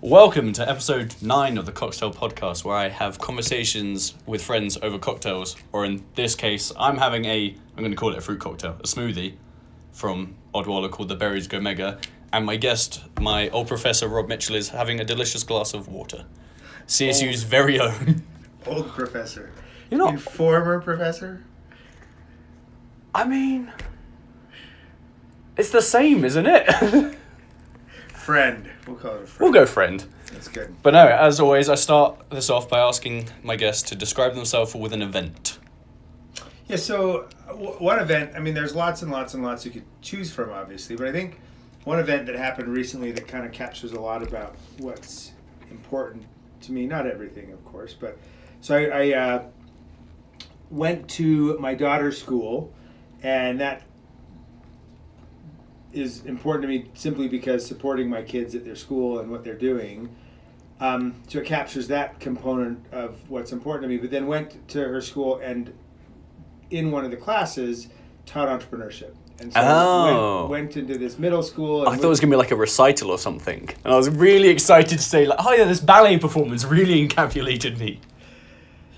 Welcome to episode 9 of the Cox-tales podcast, where I have conversations with friends over cocktails, or in this case, I'm going to call it a fruit cocktail, a smoothie from Odwalla called the Berries Go Mega, and my guest, my old professor Rob Mitchell, is having a delicious glass of water. CSU's very own. Old professor. You're not... Former professor? I mean... It's the same, isn't it? Friend. We'll call it a friend. We'll go friend. That's good. But no, as always, I start this off by asking my guests to describe themselves with an event. Yeah, so one event, I mean, there's lots and lots and lots you could choose from, obviously, but I think one event that happened recently that kind of captures a lot about what's important to me, not everything, of course, but so I went to my daughter's school, and that is important to me simply because supporting my kids at their school and what they're doing. So it captures that component of what's important to me, but then went to her school and in one of the classes taught entrepreneurship. And so went into this middle school. And I thought it was going to be like a recital or something. And I was really excited to say, like, oh yeah, this ballet performance really encapsulated me.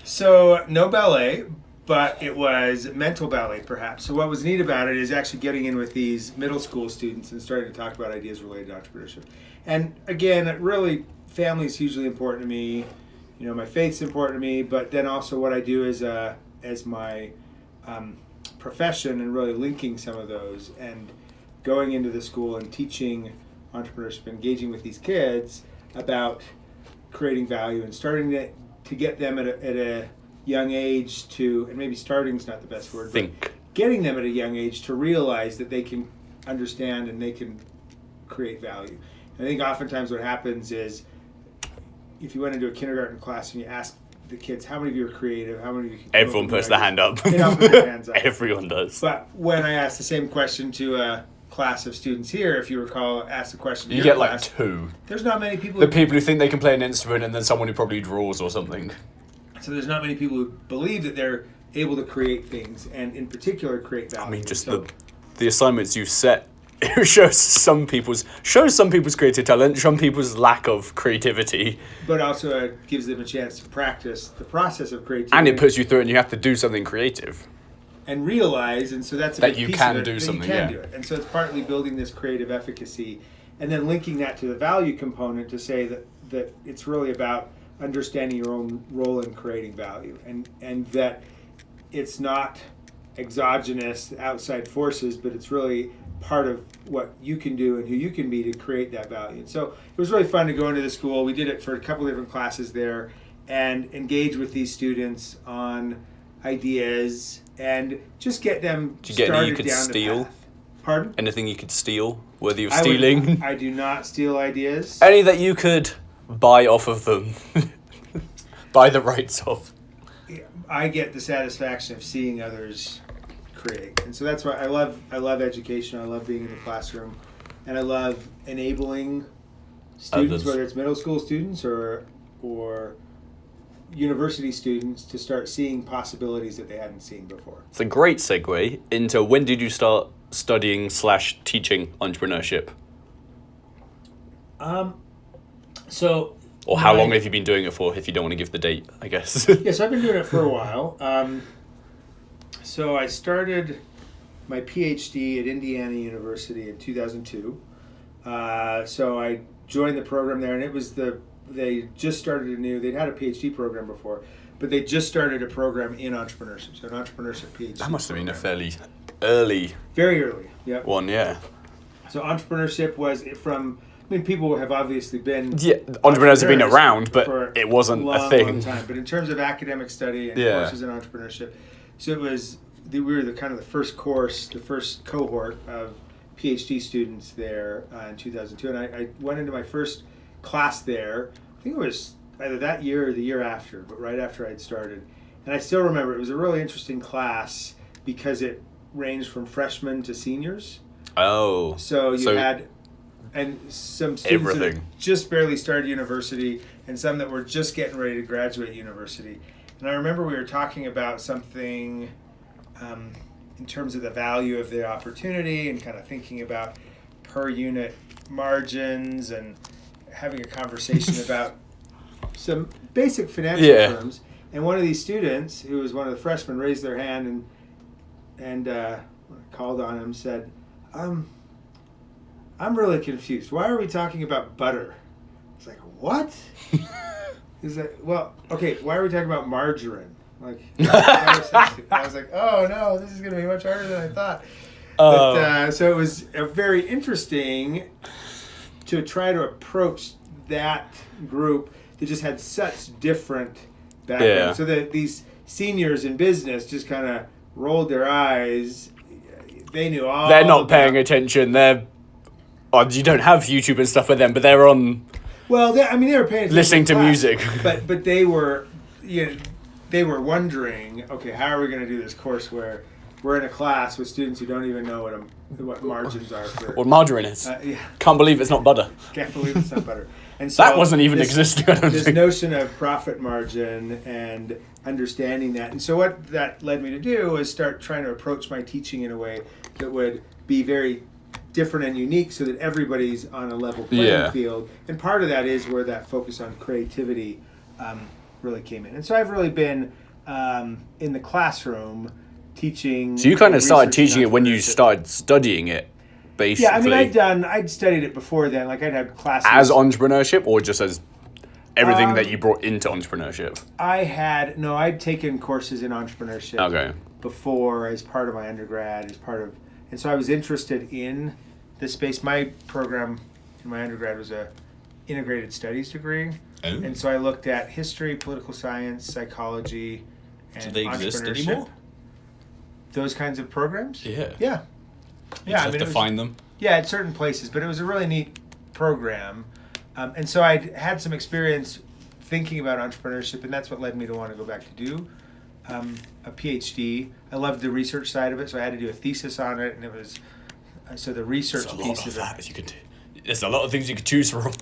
So no ballet, but it was mental ballet, perhaps. So what was neat about it is actually getting in with these middle school students and starting to talk about ideas related to entrepreneurship. And again, really, family is hugely important to me. You know, my faith's important to me, but then also what I do as my profession and really linking some of those and going into the school and teaching entrepreneurship, engaging with these kids about creating value and starting to get them at a young age to, and maybe starting is not the best word, Think. Getting them at a young age to realize that they can understand and they can create value. And I think oftentimes what happens is if you went into a kindergarten class and you ask the kids, how many of you are creative, how many of you can Everyone puts their hand up. They don't put their hands up. Everyone does. But when I ask the same question to a class of students here, if you recall, ask the question to You your get class, like 2. there's not many people The people who think they can play an instrument and then someone who probably draws or something. So there's not many people who believe that they're able to create things, and in particular create value. I mean, just the assignments you set shows some people's creative talent, some people's lack of creativity. But also it gives them a chance to practice the process of creativity. And it puts you through it and you have to do something creative. And realize, and so that's a that big you piece can of it, do that something, you can yeah. do it. And so it's partly building this creative efficacy and then linking that to the value component to say that it's really about understanding your own role in creating value and that it's not exogenous outside forces, but it's really part of what you can do and who you can be to create that value. And so it was really fun to go into the school. We did it for a couple of different classes there and engage with these students on ideas and just get them Did you get started any you could down steal? the path. Pardon? Anything you could steal, worthy of stealing? I do not steal ideas. Any that you could buy off of them. Buy the rights of. I get the satisfaction of seeing others create. And so that's why I love education. I love being in the classroom. And I love enabling students, Others. whether it's middle school students or university students, to start seeing possibilities that they hadn't seen before. It's a great segue into when did you start studying / teaching entrepreneurship? Or how long have you been doing it for, if you don't want to give the date, I guess? Yeah, so I've been doing it for a while. So I started my PhD at Indiana University in 2002. So I joined the program there, and it was they just started they'd had a PhD program before, but they just started a program in entrepreneurship, so an entrepreneurship PhD. That must have been a fairly early Very early, yeah. one, yeah. So entrepreneurship was from... I mean, people have obviously been... Yeah, entrepreneurs have been around, but it wasn't a thing. Long time. But in terms of academic study and courses in entrepreneurship, so we were the kind of the first course, the first cohort of PhD students there in 2002. And I went into my first class there, I think it was either that year or the year after, but right after I'd started. And I still remember it was a really interesting class because it ranged from freshmen to seniors. Oh. So you had... And some students that had just barely started university and some that were just getting ready to graduate university. And I remember we were talking about something in terms of the value of the opportunity and kind of thinking about per unit margins and having a conversation about some basic financial terms, and one of these students, who was one of the freshmen, raised their hand and when I called on him, said, I'm really confused. Why are we talking about butter? It's like, what? He's like, well, okay, why are we talking about margarine? Like, I was like, oh no, this is going to be much harder than I thought. But, so it was very interesting to try to approach that group that just had such different backgrounds. So that these seniors in business just kind of rolled their eyes. They knew all. They're not paying attention. You don't have YouTube and stuff with them, but they're on. Well, they were paying attention listening to music. But they were, they were wondering, okay, how are we going to do this course where we're in a class with students who don't even know what margins are for what margarine is. Can't believe it's not butter. Can't believe it's not butter. And so that wasn't even existing. I don't this think. notion of profit margin and understanding that. And so what that led me to do was start trying to approach my teaching in a way that would be very different and unique, so that everybody's on a level playing field. And part of that is where that focus on creativity really came in. And so I've really been in the classroom teaching. So you kind of started teaching it when you started studying it, basically. Yeah, I'd studied it before then. Like, I'd had classes. As entrepreneurship, or just as everything that you brought into entrepreneurship? I'd taken courses in entrepreneurship before, as part of my undergrad, and so I was interested in this space. My program in my undergrad was a integrated studies degree. Oh. And so I looked at history, political science, psychology, and entrepreneurship. Do they exist anymore? Those kinds of programs? Yeah. Yeah. You just have to find them? Yeah, at certain places, but it was a really neat program. And so I'd had some experience thinking about entrepreneurship, and that's what led me to want to go back to do a PhD. I loved the research side of it, so I had to do a thesis on it, and it was the research piece of it. There's a lot of things you could choose from.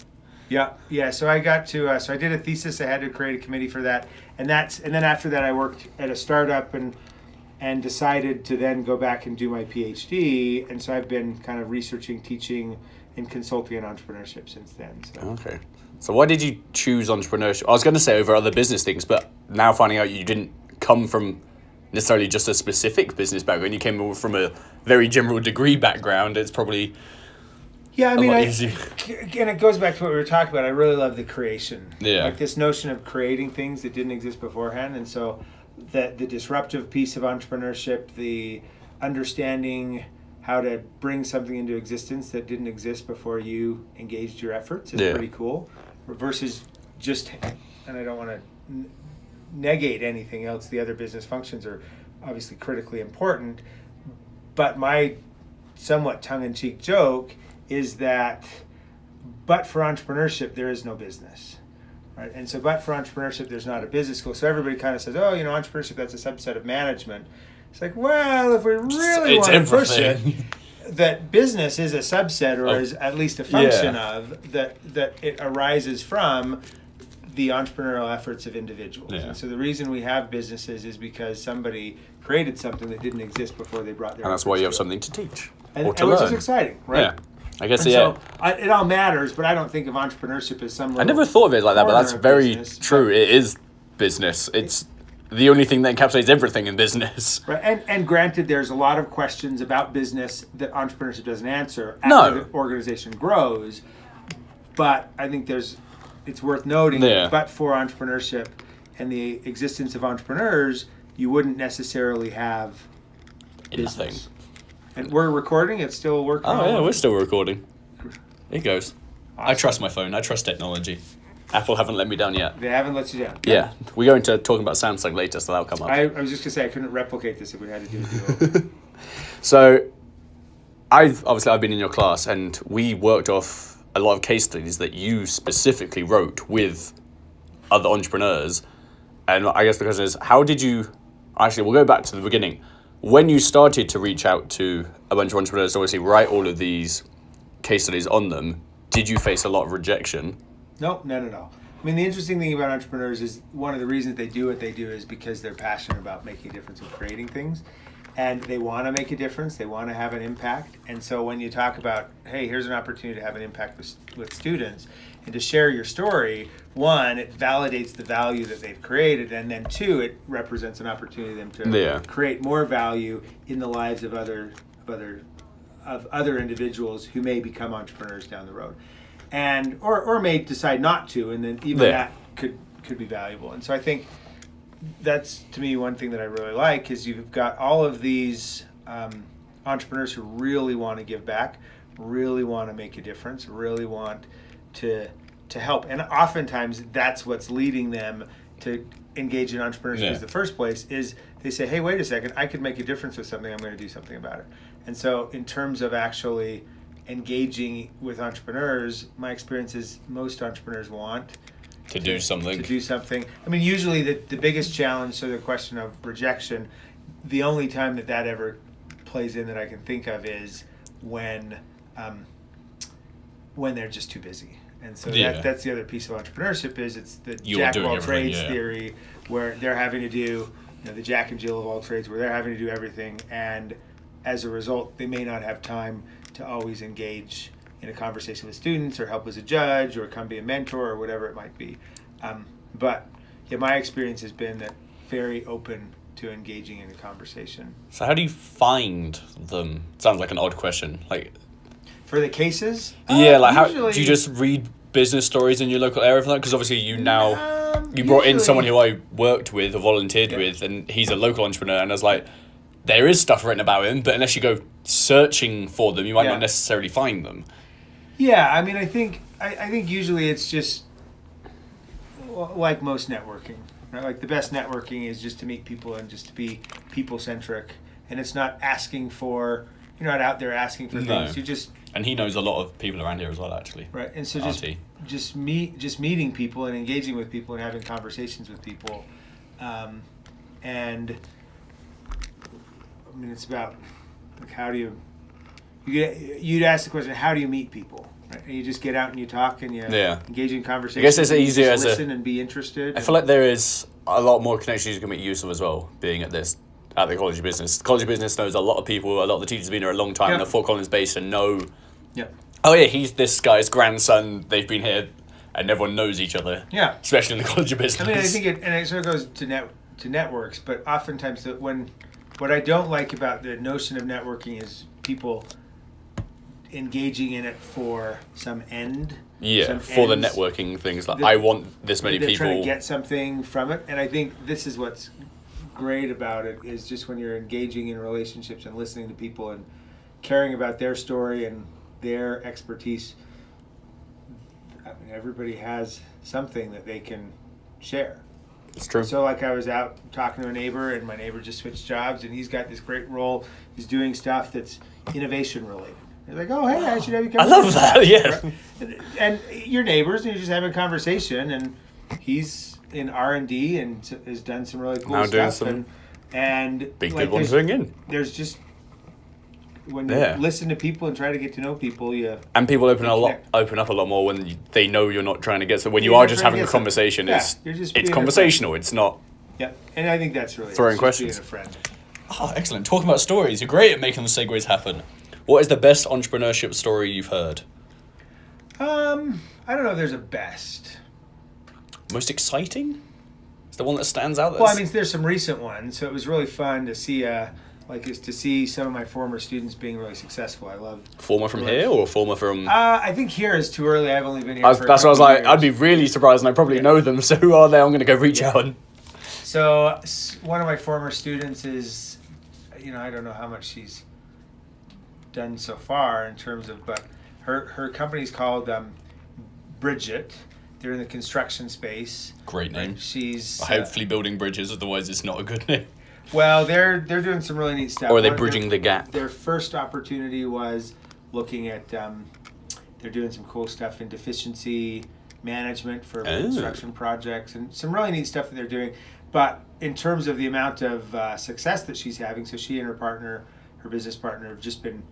Yeah. So I got to. So I did a thesis. I had to create a committee for that, and then after that, I worked at a startup and decided to then go back and do my PhD. And so I've been kind of researching, teaching, and consulting in entrepreneurship since then. So. Okay. So why did you choose entrepreneurship? I was going to say over other business things, but now finding out you didn't come from necessarily just a specific business background. You came from a very general degree background. It's probably a lot easier. And it goes back to what we were talking about. I really love the creation. Yeah. Like this notion of creating things that didn't exist beforehand. And so the disruptive piece of entrepreneurship, the understanding how to bring something into existence that didn't exist before you engaged your efforts is pretty cool. Versus just, and I don't want to negate anything else, the other business functions are obviously critically important, but my somewhat tongue-in-cheek joke is that but for entrepreneurship there is no business, right? And so but for entrepreneurship there's not a business school. So everybody kind of says, oh, entrepreneurship, that's a subset of management. It's like, well, if we really want to push it, that business is a subset, or is at least a function of that it arises from the entrepreneurial efforts of individuals. Yeah. And so the reason we have businesses is because somebody created something that didn't exist before they brought their. And that's why you have something to teach or to learn. Which is exciting, right? Yeah, I guess So it all matters, but I don't think of entrepreneurship as some. I never thought of it like that, but that's very true. It is business. It's the only thing that encapsulates everything in business. Right, and granted, there's a lot of questions about business that entrepreneurship doesn't answer as the organization grows. But I think it's worth noting that but for entrepreneurship and the existence of entrepreneurs, you wouldn't necessarily have business. And we're recording. It's still working. Oh yeah, we're still recording. It goes. Awesome. I trust my phone. I trust technology. Apple haven't let me down yet. They haven't let you down. Yeah. We're going to talking about Samsung later, so that'll come up. I was just going to say, I couldn't replicate this if we had to do it. So, I've been in your class, and we worked off a lot of case studies that you specifically wrote with other entrepreneurs. And I guess the question is, how did you... Actually, we'll go back to the beginning. When you started to reach out to a bunch of entrepreneurs to obviously write all of these case studies on them, did you face a lot of rejection? No, not at all. I mean, the interesting thing about entrepreneurs is one of the reasons they do what they do is because they're passionate about making a difference and creating things. and they want to make a difference. They want to have an impact. And so when you talk about, hey, here's an opportunity to have an impact with students and to share your story, one, it validates the value that they've created, and then two, it represents an opportunity for them to create more value in the lives of other individuals who may become entrepreneurs down the road, and or may decide not to, and then even that could be valuable. And so I think that's, to me, one thing that I really like is you've got all of these entrepreneurs who really want to give back, really want to make a difference, really want to help. And oftentimes that's what's leading them to engage in entrepreneurship in the first place, is they say, hey, wait a second, I could make a difference with something, I'm going to do something about it. And so in terms of actually engaging with entrepreneurs, my experience is most entrepreneurs want to do something. I mean, usually the biggest challenge, so the question of rejection, the only time that ever plays in that I can think of is when they're just too busy. And so that's the other piece of entrepreneurship, is it's the jack of all trades theory, where they're having to do, the Jack and Jill of all trades, where they're having to do everything, and as a result, they may not have time to always engage in a conversation with students, or help as a judge, or come be a mentor, or whatever it might be. But my experience has been that very open to engaging in a conversation. So how do you find them? Sounds like an odd question. Like, for the cases? How do you just read business stories in your local area for that? Because obviously you brought in someone who I worked with or volunteered with, and he's a local entrepreneur, and I was like, there is stuff written about him, but unless you go searching for them, you might not necessarily find them. Yeah, I mean, I think usually it's just like most networking, right? Like the best networking is just to meet people and just to be people-centric, and it's not asking for, you're not out there asking for things. You just... And he knows a lot of people around here as well, actually. Right, and so just meeting people and engaging with people and having conversations with people, and I mean, it's about, like, how do you'd ask the question, how do you meet people? Right? And you just get out and you talk and you engage in conversation. I guess it's easier as listen and be interested. I feel like there is a lot more connections you can make use of as well, being at the College of Business. The College of Business knows a lot of people, a lot of the teachers have been here a long time, and they're Fort Collins based and know, he's this guy's grandson, they've been here, and everyone knows each other. Yeah. Especially in the College of Business. I mean, I think it sort of goes to networks, but oftentimes what I don't like about the notion of networking is people engaging in it for some end. Yeah, for the networking things. Like, I want this many people. Trying to get something from it. And I think this is what's great about it, is just when you're engaging in relationships and listening to people and caring about their story and their expertise. I mean, everybody has something that they can share. It's true. So, like, I was out talking to a neighbor, and my neighbor just switched jobs, and he's got this great role. He's doing stuff that's innovation related. You're like, oh, hey, I should have you come. I love that, yeah. And you're neighbors, and you're just having a conversation, and he's in R&D and has done some really cool stuff. And big people doing in. There's just, when you listen to people and try to get to know people, and people open up a lot more when they know you're not trying to get. So when you are just having a conversation, it's conversational. It's not. Yeah, and I think that's really throwing questions. Being a friend. Oh, excellent! Talking about stories, you're great at making the segues happen. What is the best entrepreneurship story you've heard? I don't know if there's a best. Most exciting? Is the one that stands out? Well, I mean, there's some recent ones, so it was really fun to see. To see some of my former students being really successful. I love. Former from here or former from? I think here is too early. I've only been here. That's what I was like. I'd be really surprised, and I probably know them. So who are they? I'm going to go reach out. So one of my former students is, I don't know how much she's done so far in terms of, but her company's called Bridget. They're in the construction space. Great name. She's hopefully building bridges. Otherwise, it's not a good name. Well, they're doing some really neat stuff. Or are they bridging the gap? Their first opportunity was looking at, they're doing some cool stuff in deficiency management for construction projects, and some really neat stuff that they're doing. But in terms of the amount of success that she's having, so she and her business partner, have just been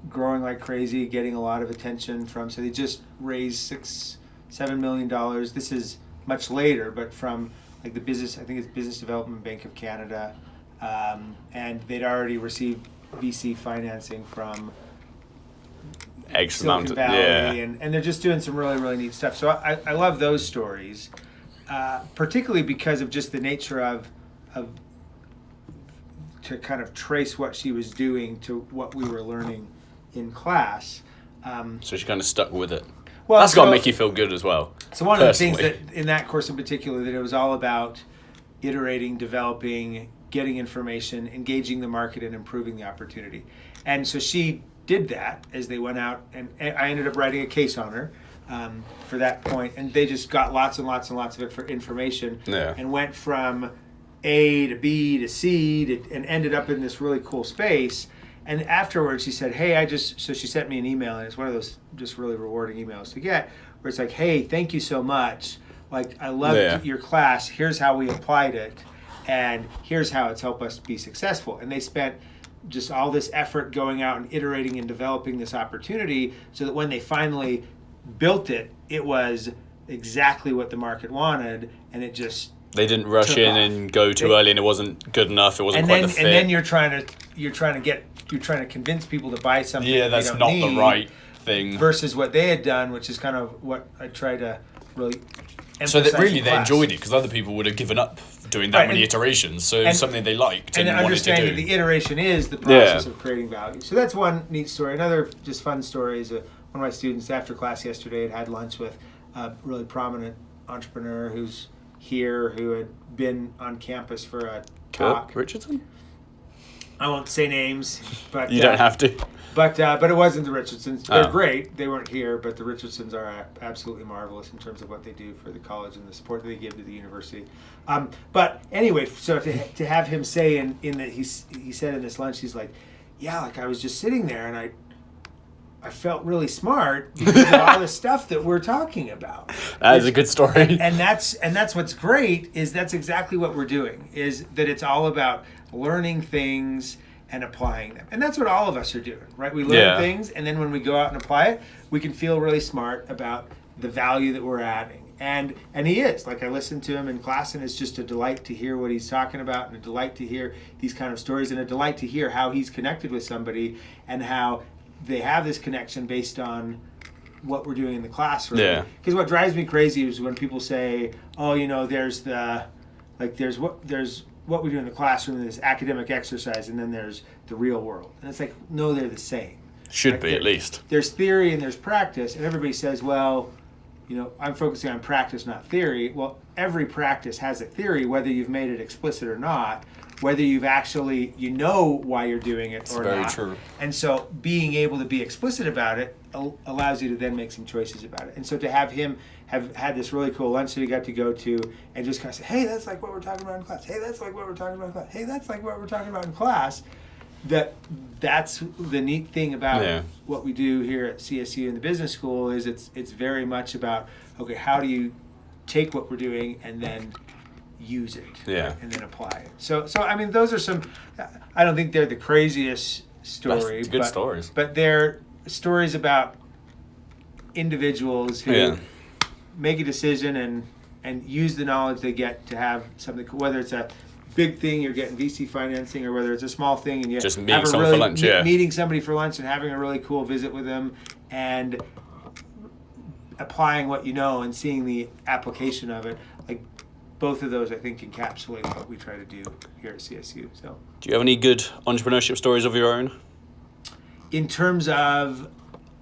growing like crazy, getting a lot of attention from, so they just raised $6-7 million. This is much later, but from like the business, I think it's Business Development Bank of Canada, and they'd already received VC financing from X Silicon amount. Valley, Yeah. and they're just doing some really, really neat stuff. So I love those stories, particularly because of just the nature of to kind of trace what she was doing to what we were learning in class. So she kind of stuck with it. Well, That's got to make you feel good as well. So one of the things personally. that in that course in particular, that it was all about iterating, developing, getting information, engaging the market, and improving the opportunity. And so she did that as they went out, and I ended up writing a case on her for that point, and they just got lots and lots and lots of it for information, Yeah. and went from A to B to C and ended up in this really cool space. And afterwards she said, hey, so she sent me an email, and it's one of those just really rewarding emails to get, where it's like, hey, thank you so much. Like, I loved your class. Here's how we applied it, and here's how it's helped us be successful. And they spent just all this effort going out and iterating and developing this opportunity so that when they finally built it, it was exactly what the market wanted, and it just They didn't rush took in off. and go too early, and it wasn't good enough. It wasn't quite the fit. And then you're trying to convince people to buy something. Yeah, that they that's don't not need, the right thing. versus what they had done, which is kind of what I try to really emphasize. So that really in they class. enjoyed it, because other people would have given up doing that Right, many and- iterations. So it was something they liked And and wanted to understanding do. the iteration is the process Yeah. of creating value. So that's one neat story. Another just fun story is one of my students after class yesterday had lunch with a really prominent entrepreneur who's here, who had been on campus for a talk. Kurt Richardson? I won't say names, but You don't have to. But it wasn't the Richardsons. They're Oh. great. They weren't here, but the Richardsons are absolutely marvelous in terms of what they do for the college and the support that they give to the university. But anyway, so to have him say in that he said in this lunch, he's like, yeah, like I was just sitting there and I felt really smart because of all the stuff that we're talking about. That is a good story. And that's what's great, is that's exactly what we're doing, is that it's all about learning things and applying them. And that's what all of us are doing, right? We learn things, and then when we go out and apply it, we can feel really smart about the value that we're adding. And he is. Like, I listened to him in class, and it's just a delight to hear what he's talking about, and a delight to hear these kind of stories, and a delight to hear how he's connected with somebody and how they have this connection based on what we're doing in the classroom. Yeah. Because what drives me crazy is when people say, oh, there's what we do in the classroom, this academic exercise, and then there's the real world. And it's like, no, they're the same. Should Like, be, at least. There's theory and there's practice, and everybody says, well, I'm focusing on practice, not theory. Well, every practice has a theory, whether you've made it explicit or not, whether you've actually, why you're doing it or very not. true. And so being able to be explicit about it allows you to then make some choices about it. And so to have him have had this really cool lunch that he got to go to and just kind of say, hey, that's like what we're talking about in class. Hey, that's like what we're talking about in class. Hey, that's like what we're talking about in class. That's the neat thing about what we do here at CSU in the business school, is it's very much about, okay, how do you take what we're doing and then use it, Yeah. and then apply it. So I mean, those are some. I don't think they're the craziest story, That's good stories. but they're stories about individuals who make a decision and use the knowledge they get to have something, whether it's a big thing, you're getting VC financing, or whether it's a small thing and you Just have meeting a someone really for lunch, meeting somebody for lunch and having a really cool visit with them and applying what you know and seeing the application of it. Like, both of those, I think, encapsulate what we try to do here at CSU. So, Do you have any good entrepreneurship stories of your own? in terms of,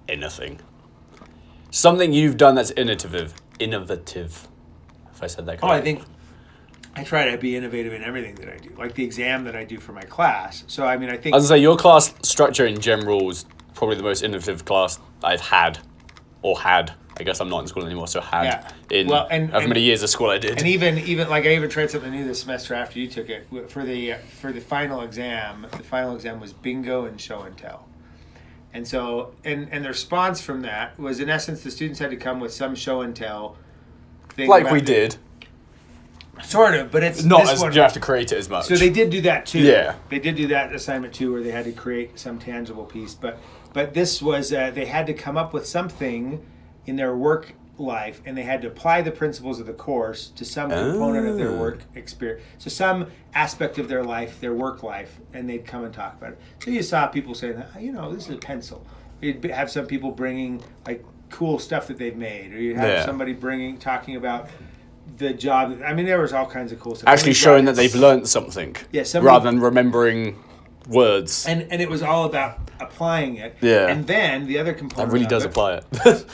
Anything. Something you've done that's innovative. If I said that correctly. I think I try to be innovative in everything that I do, like the exam that I do for my class. So, I mean, I think... I was going to say, your class structure in general is probably the most innovative class I've had. Or had. I guess I'm not in school anymore, so had. In however many years of school I did. And even like, I even tried something new this semester after you took it. For the final exam, the final exam was bingo and show and tell. And so, and the response from that was, in essence, the students had to come with some show and tell thing. Like we did. Sort of, but it's Not this as one, you have to create it as much. So they did do that too. Yeah. They did do that assignment too, where they had to create some tangible piece. But this was, they had to come up with something in their work life, and they had to apply the principles of the course to some component of their work experience. So some aspect of their life, their work life, and they'd come and talk about it. So you saw people saying, this is a pencil. You'd have some people bringing like cool stuff that they've made, or you'd have somebody talking about the job. I mean, there was all kinds of cool stuff. Actually showing that they've learned something, rather than remembering words. And it was all about applying it. Yeah. And then the other component that really does apply it.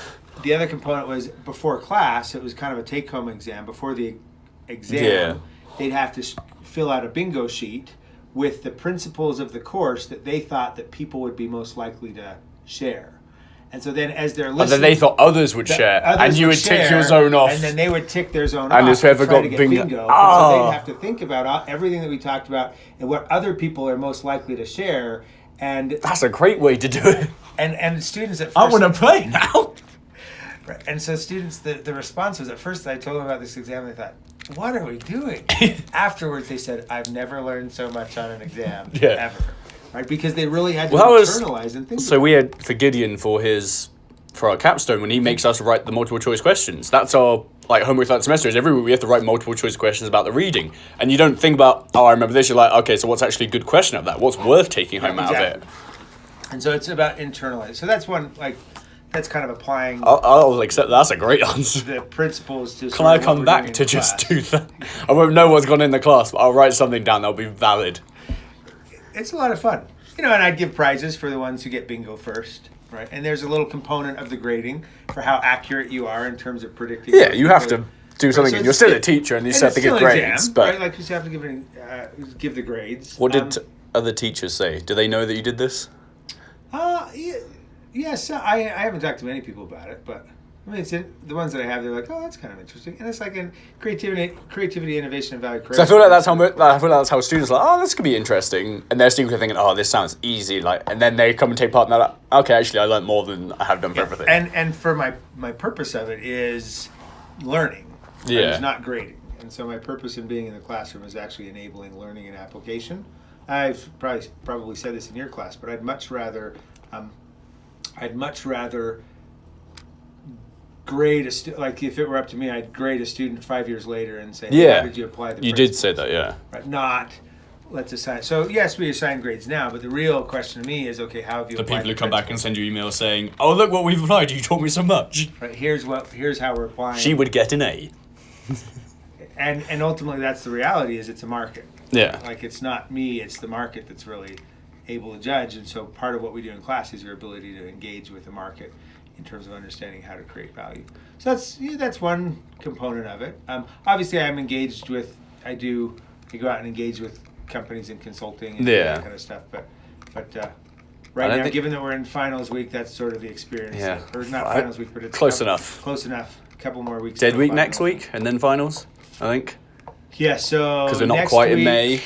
The other component was before class. It was kind of a take-home exam. Before the exam, they'd have to fill out a bingo sheet with the principles of the course that they thought that people would be most likely to share. And so then as they're listening... And then they thought others would share, and you would tick yours own off. And then they would tick theirs own off. And whoever got bingo. So they'd have to think about everything that we talked about and what other people are most likely to share. And that's a great way to do it. And students at first... I want to play now. Right. And so students, the response was, at first I told them about this exam, and they thought, what are we doing? Afterwards they said, I've never learned so much on an exam ever. Right? Because they really had to internalize and think. So we had for Gideon for our capstone, when he makes us write the multiple choice questions. That's our homework for that semester, is every week we have to write multiple choice questions about the reading. And you don't think about, I remember this, you're like, okay, so what's actually a good question of that? What's worth taking home out of it? And so it's about internalizing. So that's one, that's kind of applying. I'll accept that's a great answer. The principles to. Can I come back to just do that? I won't know what's gone in the class, but I'll write something down that'll be valid. It's a lot of fun, and I'd give prizes for the ones who get bingo first, right? And there's a little component of the grading for how accurate you are in terms of predicting. Yeah, you have to do something, and you're still a teacher, and you still have to give grades. Exam, but right? You have to give the grades. What did other teachers say? Do they know that you did this? Yes, I haven't talked to many people about it, but I mean, the ones that I have, they're like, oh, that's kind of interesting, and it's like in creativity, innovation, and value creation. So I feel like that's how students are like, oh, this could be interesting, and they're still thinking, oh, this sounds easy, and then they come and take part, and they're like, okay, actually, I learned more than I have done for everything. And for my purpose of it is learning. Yeah, it's not grading, and so my purpose in being in the classroom is actually enabling learning and application. I've probably said this in your class, but I'd much rather grade a student. Like if it were up to me, I'd grade a student 5 years later and say, how did you apply the You did say that, yeah. Right, not let's assign. So yes, we assign grades now, but the real question to me is, okay, how have you applied the people who come back and send you emails saying, oh, look what we've applied, you taught me so much. Right, here's how we're applying. She would get an A. and ultimately that's the reality, is it's a market. Yeah. Like it's not me, it's the market that's really able to judge. And so part of what we do in class is your ability to engage with the market in terms of understanding how to create value. So that's one component of it. Obviously I'm engaged with, I go out and engage with companies in consulting and that kind of stuff. But right now, given that we're in finals week, that's sort of the experience. Yeah. Or not finals week, but it's close enough. Close enough. A couple more weeks. Dead week next week, and then finals, I think. Yeah, so because we're not quite in May.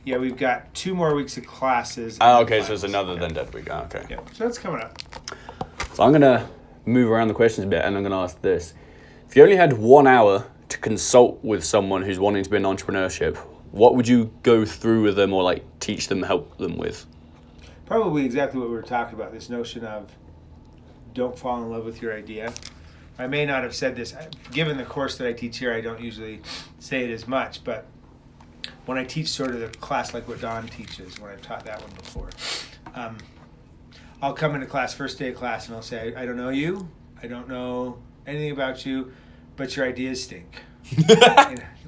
Yeah, we've got 2 more weeks of classes. Oh, okay, so it's another than dead week. Oh, okay. Yeah, so that's coming up. So I'm going to move around the questions a bit, and I'm going to ask this. If you only had 1 hour to consult with someone who's wanting to be in entrepreneurship, what would you go through with them or teach them, help them with? Probably exactly what we were talking about, this notion of don't fall in love with your idea. I may not have said this. Given the course that I teach here, I don't usually say it as much, but when I teach sort of the class like what Don teaches, when I've taught that one before, I'll come into class, first day of class, and I'll say, I don't know you, I don't know anything about you, but your ideas stink.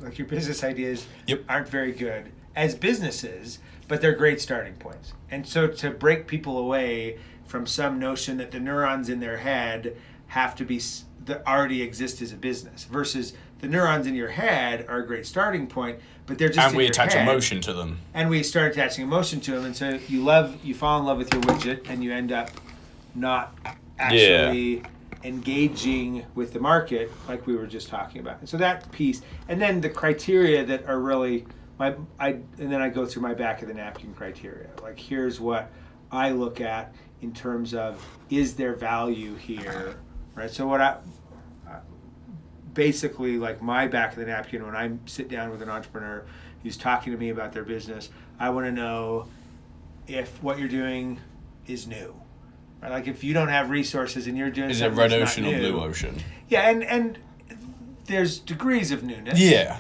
Like your business ideas aren't very good as businesses, but they're great starting points. And so to break people away from some notion that the neurons in their head have to be that already exist as a business versus the neurons in your head are a great starting point, but they're just and we attach emotion to them. And we start attaching emotion to them, and so you fall in love with your widget, and you end up not actually engaging with the market like we were just talking about. And so that piece, and then the criteria that are really and then I go through my back of the napkin criteria. Like here's what I look at in terms of, is there value here, right? So what I basically, like my back of the napkin, when I sit down with an entrepreneur who's talking to me about their business, I want to know if what you're doing is new. Right? Like if you don't have resources and you're doing is something it red that's ocean not or new, blue ocean? Yeah, and there's degrees of newness. Yeah.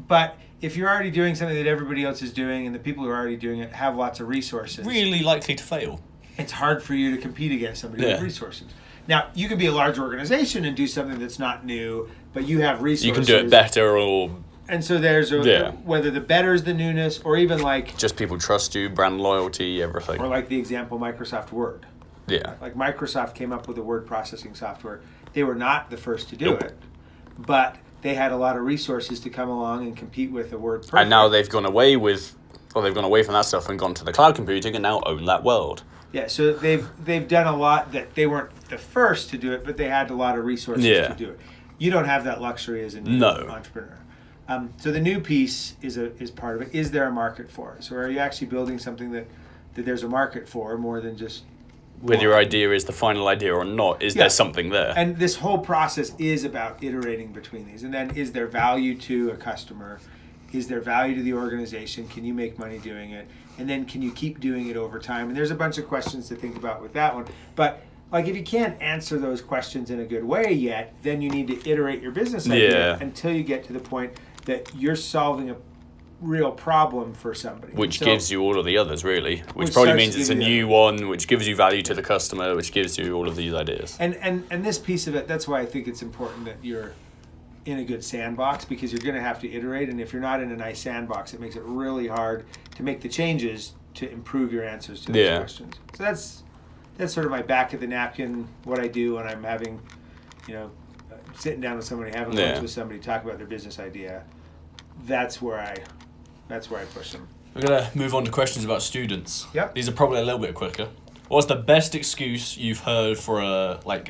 But if you're already doing something that everybody else is doing and the people who are already doing it have lots of resources, Really likely to fail. it's hard for you to compete against somebody with Yeah. resources. Now, you can be a large organization and do something that's not new, but you have resources. You can do it better, or And so there's whether the better is the newness, or even like, just people trust you, brand loyalty, everything. or like the example Microsoft Word. Yeah. Like Microsoft came up with a word processing software. They were not the first to do Nope. it, but they had a lot of resources to come along and compete with the Word Perfect. And now they've gone away from that stuff and gone to the cloud computing and now own that world. Yeah, so they've done a lot that they weren't the first to do it, but they had a lot of resources to do it. You don't have that luxury as a new entrepreneur. So the new piece is part of it. Is there a market for it? So are you actually building something that there's a market for more than just Whether your idea is the final idea or not, is there something there? And this whole process is about iterating between these. And then is there value to a customer? Is there value to the organization? Can you make money doing it? And then can you keep doing it over time? And there's a bunch of questions to think about with that one. But like if you can't answer those questions in a good way yet, then you need to iterate your business idea until you get to the point that you're solving a real problem for somebody. Which gives you all of the others, really. Which probably starts means to it's a give you new one, which gives you value to the customer, which gives you all of these ideas. And this piece of it, that's why I think it's important that you're in a good sandbox, because you're going to have to iterate, and if you're not in a nice sandbox, it makes it really hard to make the changes to improve your answers to those questions. So that's sort of my back of the napkin, what I do when I'm having, sitting down with somebody, having lunch with somebody, talk about their business idea. That's where I push them. We're going to move on to questions about students. Yep. These are probably a little bit quicker. What's the best excuse you've heard for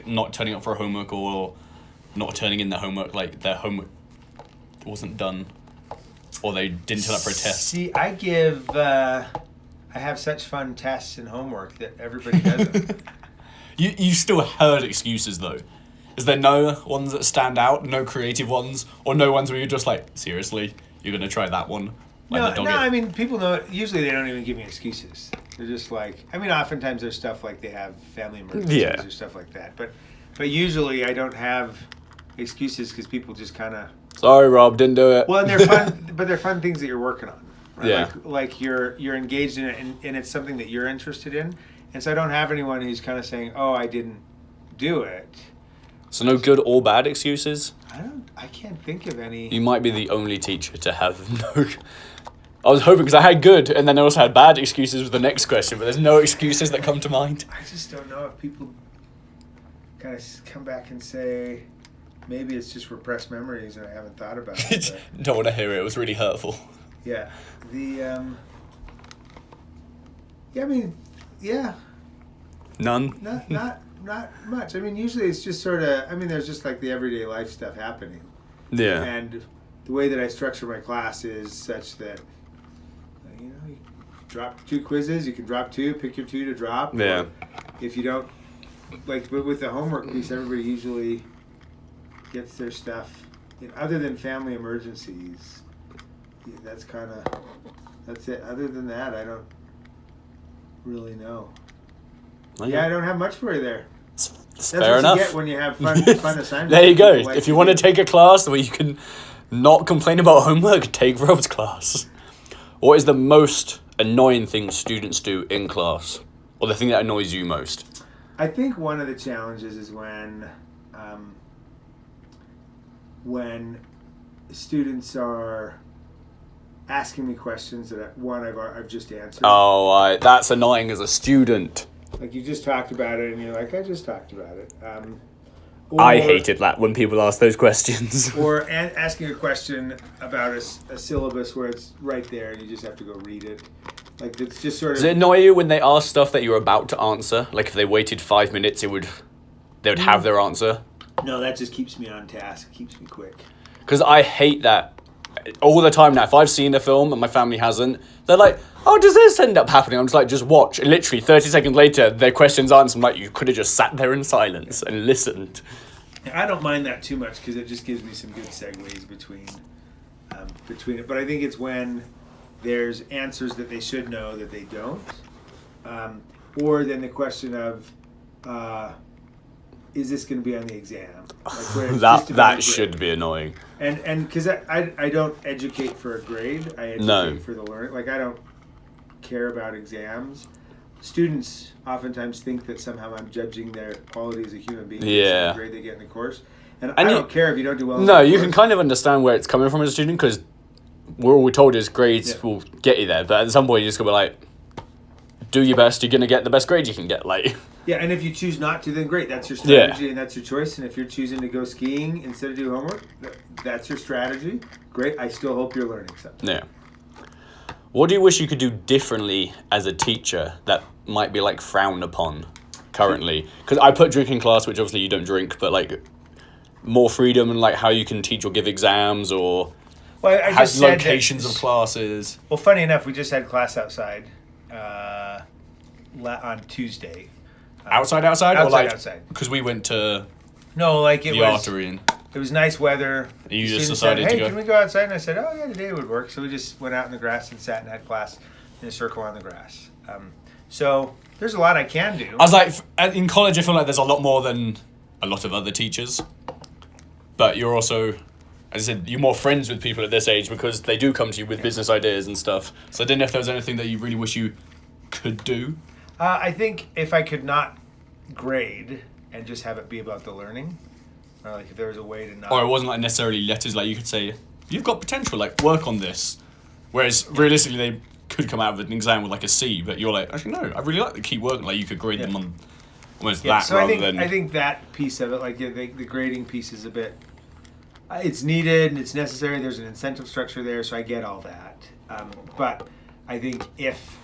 not turning up for homework, or not turning in their homework, like their homework wasn't done, or they didn't turn up for a test? See, I have such fun tests and homework that everybody does them. You still heard excuses though. Is there no ones that stand out, no creative ones, or no ones where you're just like, seriously, you're going to try that one? Like No, I mean, people know, usually they don't even give me excuses. They're just like, oftentimes there's stuff like they have family emergencies or stuff like that. But usually I don't have excuses because people just kind of... Sorry, Rob, didn't do it. Well, and they're fun, but they're fun things that you're working on. Right? Yeah. Like you're engaged in it, and it's something that you're interested in. And so I don't have anyone who's kind of saying, oh, I didn't do it. So no good or bad excuses? I can't think of any. You might be the only teacher to have no... I was hoping, because I had good, and then I also had bad excuses with the next question, but there's no excuses that come to mind. I just don't know if people kind of come back and say, maybe it's just repressed memories and I haven't thought about it. Don't want to hear it. It was really hurtful. Yeah. None? Not much. Usually it's just sort of, there's just like the everyday life stuff happening. Yeah. And the way that I structure my class is such that, you drop 2 quizzes, you can drop 2, pick your 2 to drop. Yeah. If you don't, but with the homework piece, everybody usually gets their stuff, other than family emergencies. Yeah, that's it. Other than that, I don't really know. Okay. Yeah, I don't have much for you there. That's fair fair enough. You get when you have fun assignments. There you go. Like If you want to take a class where you can not complain about homework, take Rob's class. What is the most annoying thing students do in class? Or the thing that annoys you most? I think one of the challenges is when students are asking me questions that I've just answered. Oh, that's annoying as a student. Like you just talked about it, and you're like, I just talked about it. I hated that when people ask those questions. Or asking a question about a syllabus where it's right there, and you just have to go read it. Like it's just sort of. Does it annoy you when they ask stuff that you're about to answer? Like if they waited 5 minutes, they would have their answer. No, that just keeps me on task. Keeps me quick. Because I hate that all the time now. If I've seen a film and my family hasn't, they're like, oh, does this end up happening? I'm just like, just watch. And literally 30 seconds later, their question's answered. I'm like, you could have just sat there in silence and listened. I don't mind that too much because it just gives me some good segues between it. But I think it's when there's answers that they should know that they don't. Or then the question of, is this going to be on the exam? Like where it's that just about a grade. should be annoying. And because I don't educate for a grade, I educate for the learning. Like I don't care about exams. Students oftentimes think that somehow I'm judging their quality as a human being based on the grade they get in the course. And I don't care if you don't do well in the No, you course. can kind of understand where it's coming from as a student, because we're all told is grades will get you there. But at some point, you just got to be like, do your best, you're going to get the best grade you can get. Like, yeah, and if you choose not to, then great. That's your strategy and that's your choice. And if you're choosing to go skiing instead of do homework, that's your strategy. Great. I still hope you're learning something. Yeah. What do you wish you could do differently as a teacher that might be like frowned upon currently? Because I put drinking class, which obviously you don't drink, but like more freedom and like how you can teach or give exams, or I just said locations of classes. Well, funny enough, we just had class outside on Tuesday. Outside, or like outside. Because we went to the artery and it was nice weather. you The just students decided said, to hey, go. can we go outside? And I said, oh yeah, today would work. So we just went out in the grass and sat and had class in a circle on the grass. So there's a lot I can do. I was like, in college, I feel like there's a lot more than a lot of other teachers. But you're also, as I said, you're more friends with people at this age because they do come to you with business ideas and stuff. So I didn't know if there was anything that you really wish you could do. I think if I could not grade and just have it be about the learning, or like if there was a way to not. Or it wasn't like necessarily letters, like you could say, you've got potential, like work on this. Whereas realistically, they could come out of an exam with like a C, but you're like, actually, no, I really like to keep working. Like you could grade them on almost that so rather I think that piece of it, like the grading piece is a bit, it's needed and it's necessary. There's an incentive structure there, so I get all that. But I think if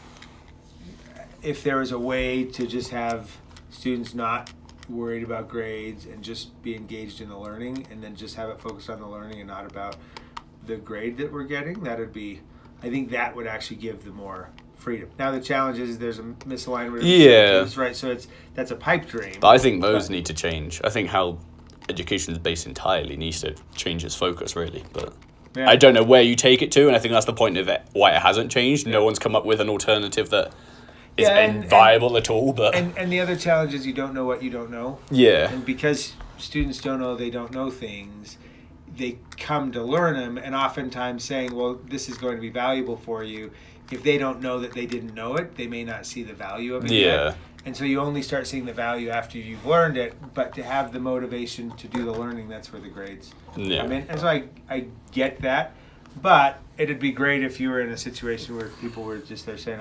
there was a way to just have students not worried about grades and just be engaged in the learning, and then just have it focused on the learning and not about the grade that we're getting, I think that would actually give them more freedom. Now the challenge is there's a misalignment of incentives, right? So that's a pipe dream. But I think those need to change. I think how education is based entirely needs to change its focus, really. But I don't know where you take it to, and I think that's the point of it, why it hasn't changed. No one's come up with an alternative that is viable at all. But and the other challenge is you don't know what you don't know. Yeah. And because students don't know they don't know things, they come to learn them, and oftentimes saying, well, this is going to be valuable for you. If they don't know that they didn't know it, they may not see the value of it yet. And so you only start seeing the value after you've learned it, but to have the motivation to do the learning, that's where the grades come in. And so I get that, but it'd be great if you were in a situation where people were just there saying,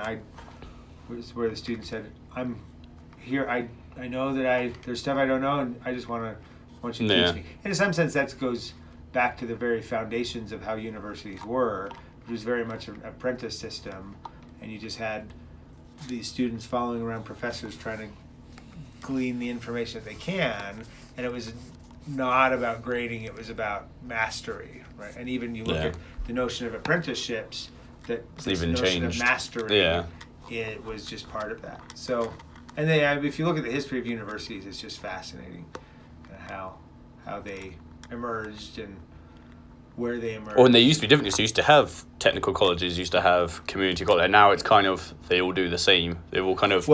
where the student said, I'm here, I know that there's stuff I don't know, and I just want you to teach me. And in some sense, that goes back to the very foundations of how universities were. It was very much an apprentice system, and you just had these students following around professors trying to glean the information that they can, and it was not about grading, it was about mastery, right? And even you look at the notion of apprenticeships, that this notion of mastery, it was just part of that. So, and if you look at the history of universities, it's just fascinating how they emerged and where they emerged. Or and they used to be different. So you used to have technical colleges, used to have community college. And now it's kind of, they all do the same. They all kind of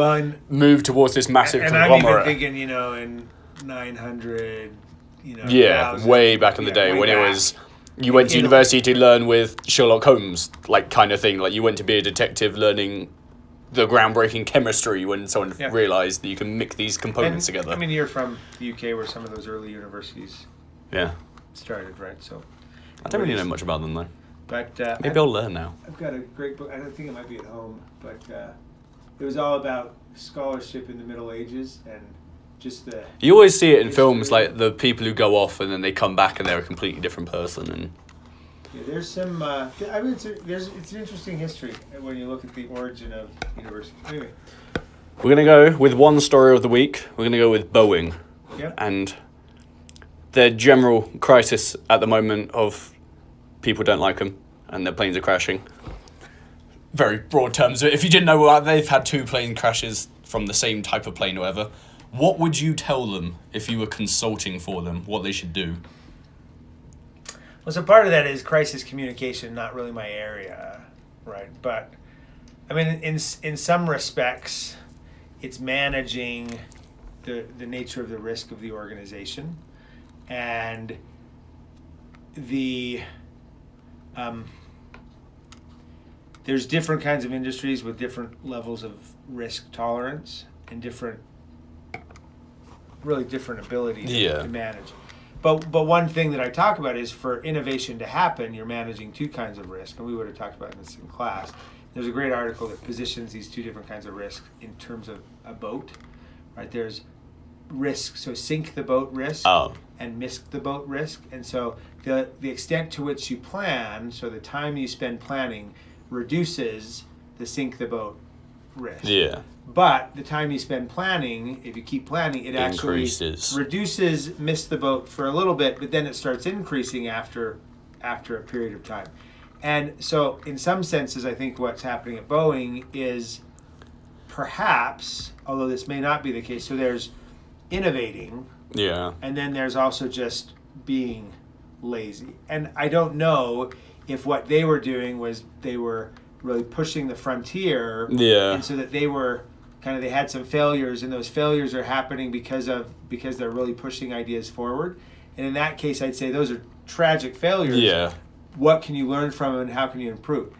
move towards this massive conglomerate. And I'm even thinking, in 900, way back in the day when it was, you went to university to learn with Sherlock Holmes, like kind of thing. Like you went to be a detective learning the groundbreaking chemistry when someone realised that you can mix these components together. I mean, you're from the UK where some of those early universities started, right? So I don't really know much about them though. But maybe I'll learn now. I've got a great book. I don't think it might be at home, but it was all about scholarship in the Middle Ages and just the. You always see it in films, like the people who go off and then they come back and they're a completely different person. And there's some. It's an interesting history when you look at the origin of university. Anyway, we're gonna go with one story of the week. We're gonna go with Boeing. Yep. And the general crisis at the moment of people don't like them and their planes are crashing. Very broad terms. If you didn't know, they've had 2 plane crashes from the same type of plane or whatever. What would you tell them if you were consulting for them, what they should do? Well, so part of that is crisis communication, not really my area, right? But, I mean, in some respects, it's managing the nature of the risk of the organization, and there's different kinds of industries with different levels of risk tolerance and really different ability to manage. But one thing that I talk about is for innovation to happen, you're managing two kinds of risk, and we would have talked about this in class. There's a great article that positions these two different kinds of risk in terms of a boat, right? There's risk, so sink the boat risk and miss the boat risk. And so the extent to which you plan, so the time you spend planning, reduces the sink the boat risk. Yeah. But the time you spend planning, if you keep planning, it actually reduces miss the boat for a little bit, but then it starts increasing after a period of time. And so in some senses, I think what's happening at Boeing is perhaps, although this may not be the case, so there's innovating, and then there's also just being lazy. And I don't know if what they were doing was they were really pushing the frontier, and so that they were they had some failures, and those failures are happening because they're really pushing ideas forward. And in that case, I'd say those are tragic failures. Yeah. What can you learn from them, and how can you improve?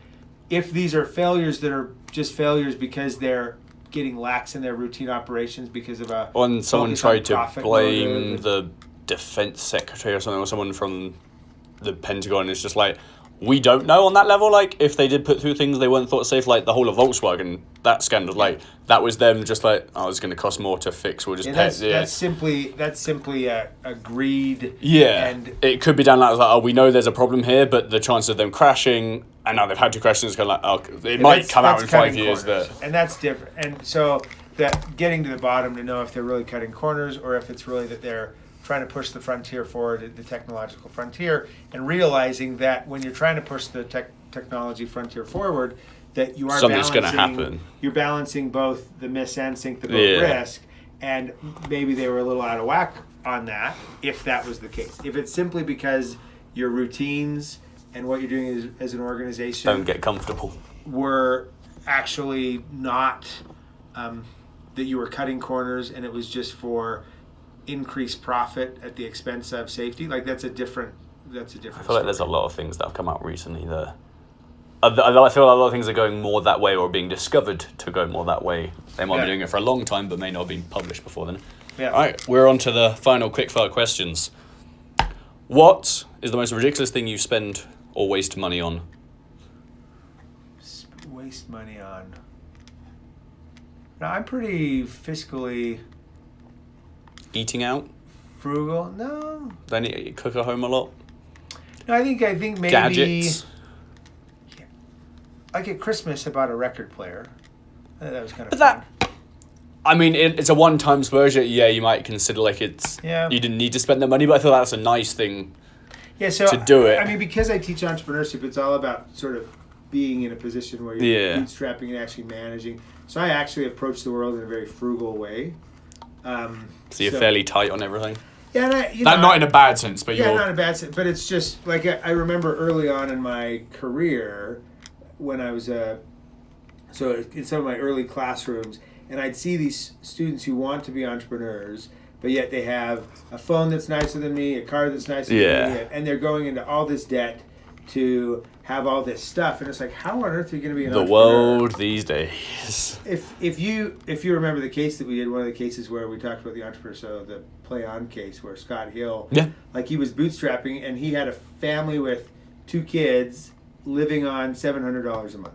If these are failures that are just failures because they're getting lax in their routine operations because of someone tried to blame the defense secretary or something, or someone from the Pentagon, it's just like, we don't know on that level. Like, if they did put through things they weren't thought safe, like the whole of Volkswagen, that scandal, like that was them just like, oh, it's going to cost more to fix. We'll just pay. That's simply a greed. Yeah, and it could be down like, oh, we know there's a problem here, but the chance of them crashing, and now they've had to crash, and it's kind of like, oh, it might come out in 5 years. And that's different. And so that getting to the bottom to know if they're really cutting corners or if it's really that they're trying to push the frontier forward, the technological frontier, and realizing that when you're trying to push the technology frontier forward, that you are something's going to happen. You're balancing both the miss and sink the boat risk, and maybe they were a little out of whack on that, if that was the case. If it's simply because your routines and what you're doing as an organization don't get comfortable, were actually not that you were cutting corners, and it was just for increased profit at the expense of safety, like that's a different I feel like there's a lot of things that have come out recently that I feel like a lot of things are going more that way or being discovered to go more that way. They might be doing it for a long time, but may not have been published before then. All right, we're on to the final quickfire questions. What is the most ridiculous thing you spend or waste money on? Waste money on? Now, I'm pretty fiscally... Eating out? Frugal? No. Then you cook at home a lot? No, I think maybe... Gadgets? Yeah. Like at Christmas, I bought a record player. That was kind of fun. I mean, it's a one-time splurge. Yeah, you might consider like it's... Yeah. You didn't need to spend the money, but I thought that's a nice thing to do it. I mean, because I teach entrepreneurship, it's all about sort of being in a position where you're bootstrapping and actually managing. So I actually approach the world in a very frugal way. So you're fairly tight on everything? Yeah, not in a bad sense, but not in a bad sense. But it's just like I remember early on in my career when I was so in some of my early classrooms, and I'd see these students who want to be entrepreneurs, but yet they have a phone that's nicer than me, a car that's nicer than me, and they're going into all this debt to have all this stuff, and it's like, how on earth are you going to be an entrepreneur? The world these days. If you remember the case that we did, one of the cases where we talked about the entrepreneur, so the Play On case where Scott Hill, like he was bootstrapping, and he had a family with 2 kids living on $700 a month,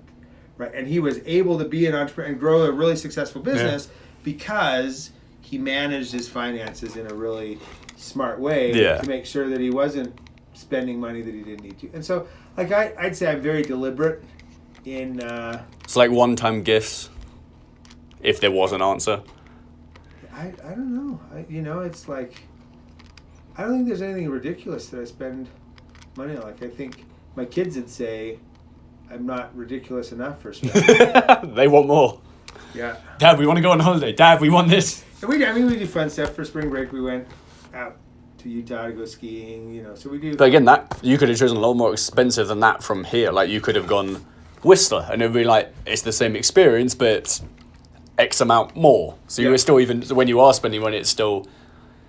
right? And he was able to be an entrepreneur and grow a really successful business because he managed his finances in a really smart way to make sure that he wasn't spending money that he didn't need to. And so, like, I'd say I'm very deliberate in... It's like one-time gifts, if there was an answer. I don't know. It's like... I don't think there's anything ridiculous that I spend money on. Like, I think my kids would say I'm not ridiculous enough for spending. They want more. Yeah. Dad, we want to go on holiday. Dad, we want this. And we do fun stuff. For spring break, we went out to Utah to go skiing, so we do. But again, that you could have chosen a lot more expensive than that from here. Like, you could have gone Whistler, and it would be like, it's the same experience, but X amount more. So you were still, even when you are spending money, it's still...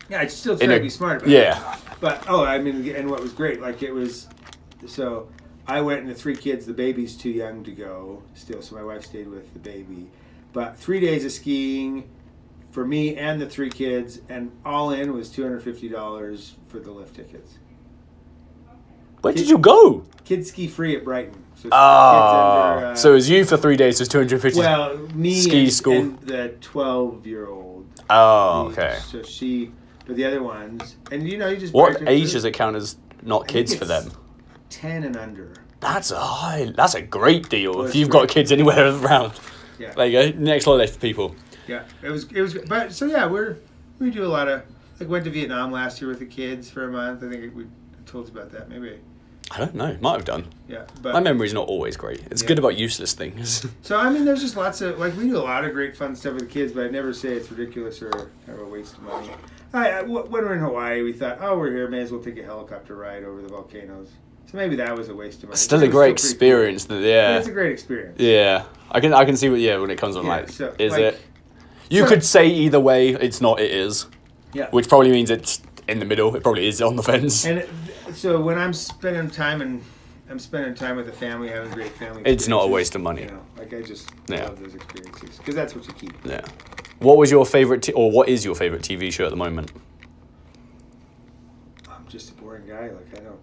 Yeah, I still try to be smart about it. Yeah. But, I mean, and what was great, like it was, so I went and the 3 kids, the baby's too young to go still, so my wife stayed with the baby. But 3 days of skiing for me and the 3 kids, and all in was $250 for the lift tickets. Where did you go? Kids ski free at Brighton. So So it was you for 3 days, so it's $250. Well, me ski school. and the 12-year-old. Oh, okay. So but the other ones, and you just... What age does it count as not kids for them? 10 and under. That's a great deal if you've got kids anywhere around. Yeah. There you go. Next holiday for people. Yeah, it was, but so yeah, we do a lot of, like, went to Vietnam last year with the kids for a month. I think we told you about that, maybe. I don't know. Might have done. Yeah, but my memory's not always great. It's good about useless things. So I mean, there's just lots of, like, we do a lot of great fun stuff with the kids, but I'd never say it's ridiculous or kind of a waste of money. When we were in Hawaii, we thought, we're here, may as well take a helicopter ride over the volcanoes. So maybe that was a waste of money. Still a great experience. Cool. Yeah, it's a great experience. Yeah, I can see what. Yeah, when it comes on, it? You could say either way. It's not. It is. Yeah. Which probably means it's in the middle. It probably is on the fence. And so when I'm spending time with the family, having a great family, it's not a waste of money. Like I just love those experiences because that's what you keep. Yeah. What was your favorite, or what is your favorite TV show at the moment? I'm just a boring guy. Like I don't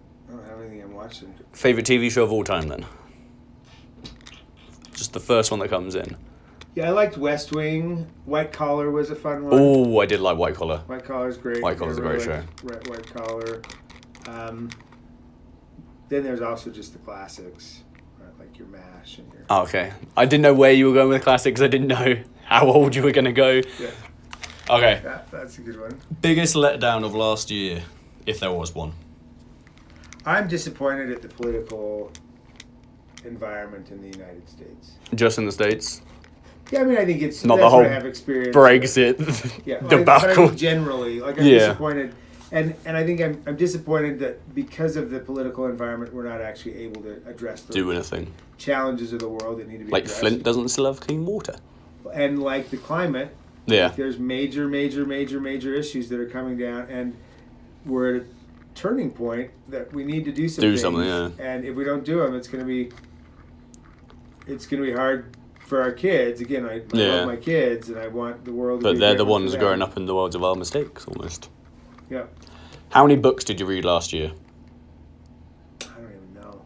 have anything I'm watching. Favorite TV show of all time, then? Just the first one that comes in. Yeah, I liked West Wing. White Collar was a fun one. Oh, I did like White Collar. White Collar's great. White Collar's a great show. White Collar. Then there's also just the classics, right? Like your MASH and your... Oh, okay. I didn't know where you were going with the classics. I didn't know how old you were going to go. Yeah. Okay. That's a good one. Biggest letdown of last year, if there was one. I'm disappointed at the political environment in the United States. Just in the States? Yeah, I mean, I think it's... Not that's the whole what I have experience Brexit debacle. But I think generally, like, I'm disappointed... And I think I'm disappointed that because of the political environment, we're not actually able to address the challenges of the world that need to be addressed. Flint doesn't still have clean water. And like the climate, there's major issues that are coming down, and we're at a turning point that we need to do something. And if we don't do them, it's going to be hard for our kids. Again, I love my kids, and I want the world to be... But they're the ones growing up in the worlds of our mistakes, almost. Yeah. How many books did you read last year? I don't even know.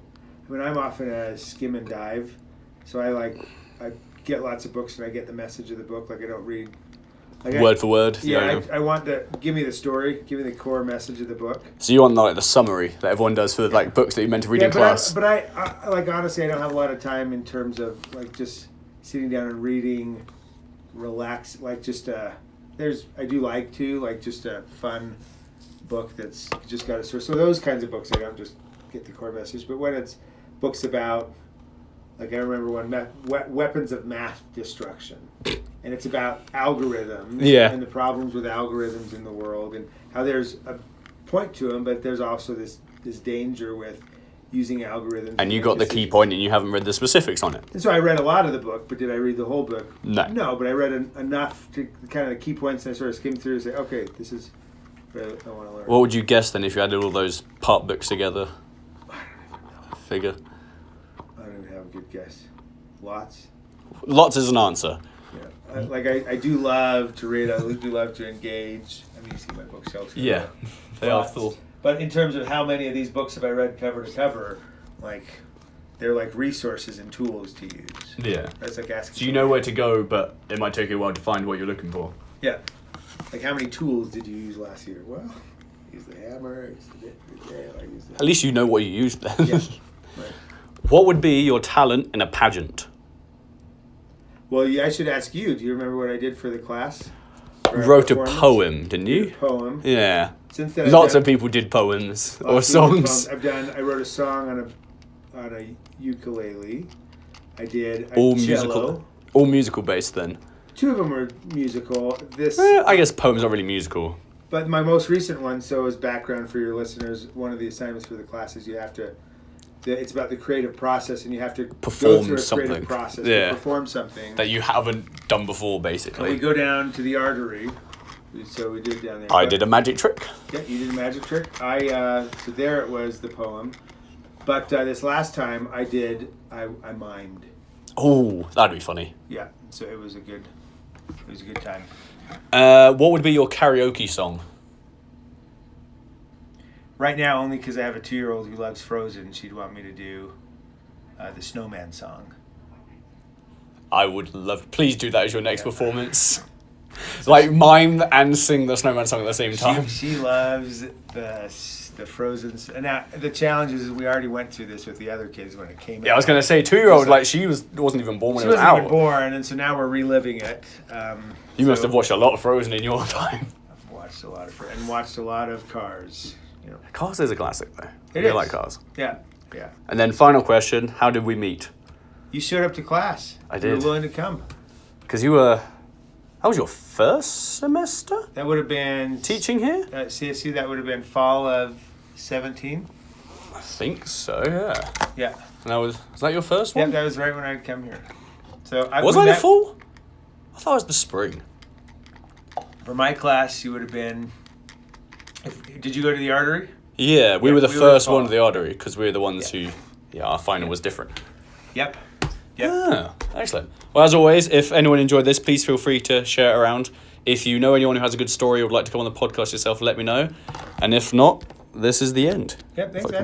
I mean, I'm often a skim and dive, so I get lots of books and I get the message of the book. Like I don't read word for word. Yeah, I want give me the story, give me the core message of the book. So you want like the summary that everyone does for like books that you're meant to read in class. But I like, honestly, I don't have a lot of time in terms of like just sitting down and reading, relax, like just I do like to, like, just a fun book that's just got a source. So those kinds of books, I don't just get the core message. But when it's books about, like, I remember one, Weapons of Math Destruction. And it's about algorithms and the problems with algorithms in the world and how there's a point to them, but there's also this danger with using algorithms. And you got the key point and you haven't read the specifics on it. And so I read a lot of the book, but did I read the whole book? No. No, but I read enough to kind of the key points, and I sort of skimmed through and say, okay, this is what I want to learn. What would you guess then if you added all those part books together? I don't even know. Figure. I don't even have a good guess. Lots? Lots is an answer. Yeah. I do love to read. I do love to engage. I mean, you see my bookshelves. Yeah, they are full. But in terms of how many of these books have I read cover to cover, like, they're like resources and tools to use. Yeah. That's like asking. So you know where to go, but it might take you a while to find what you're looking for. Yeah. Like, how many tools did you use last year? Well, use the hammer, use the bit, At least you know what you used then. Yeah. Right. What would be your talent in a pageant? Well, I should ask you. Do you remember what I did for the class? You wrote a poem, didn't you? A poem. Yeah. Since then, lots of people did poems or songs. I wrote a song on a ukulele. I did all cello. All musical based then. 2 of them were musical. I guess poems aren't really musical. But my most recent one, so as background for your listeners, one of the assignments for the class is you have to it's about the creative process, and you have to go Perform through a something. creative process Yeah. to perform something. That you haven't done before, And basically. we go down to the artery. So we did it down there. I did a magic trick. Yeah, you did a magic trick. So there it was, the poem. But this last time I mimed. Oh, that'd be funny. Yeah, so it was a good time. What would be your karaoke song? Right now, only because I have a 2-year-old who loves Frozen, she'd want me to do the Snowman song. I would love. Please do that as your next performance. Like mime and sing the Snowman song at the same time. She loves the Frozen. And now the challenge is we already went through this with the other kids when it came out. Yeah, I was gonna say 2-year-old. Like she wasn't even born when She it was wasn't out. even born, and so now we're reliving it. You must have watched a lot of Frozen in your time. I've watched a lot of Cars. You know. Cars is a classic though. It I is. like Cars. Yeah. And then final question: how did we meet? You showed up to class. I You did. were willing to come. Because you were. That was your first semester That would have been teaching here. CSU. That would have been fall of 17. I think so. Yeah. Yeah. And that was that your first Yeah, one? that was right when I'd come here. So Was I the fall? I thought it was the spring. For my class, you would have been. Did you go to the artery? Yeah, we Yeah, were the we were first the one fall. to the artery because we were the ones who. Yeah, our final was different. Yep. Ah, excellent. Well, as always, if anyone enjoyed this, please feel free to share it around. If you know anyone who has a good story or would like to come on the podcast yourself, let me know. And if not, this is the end. Yep. Thanks, guys.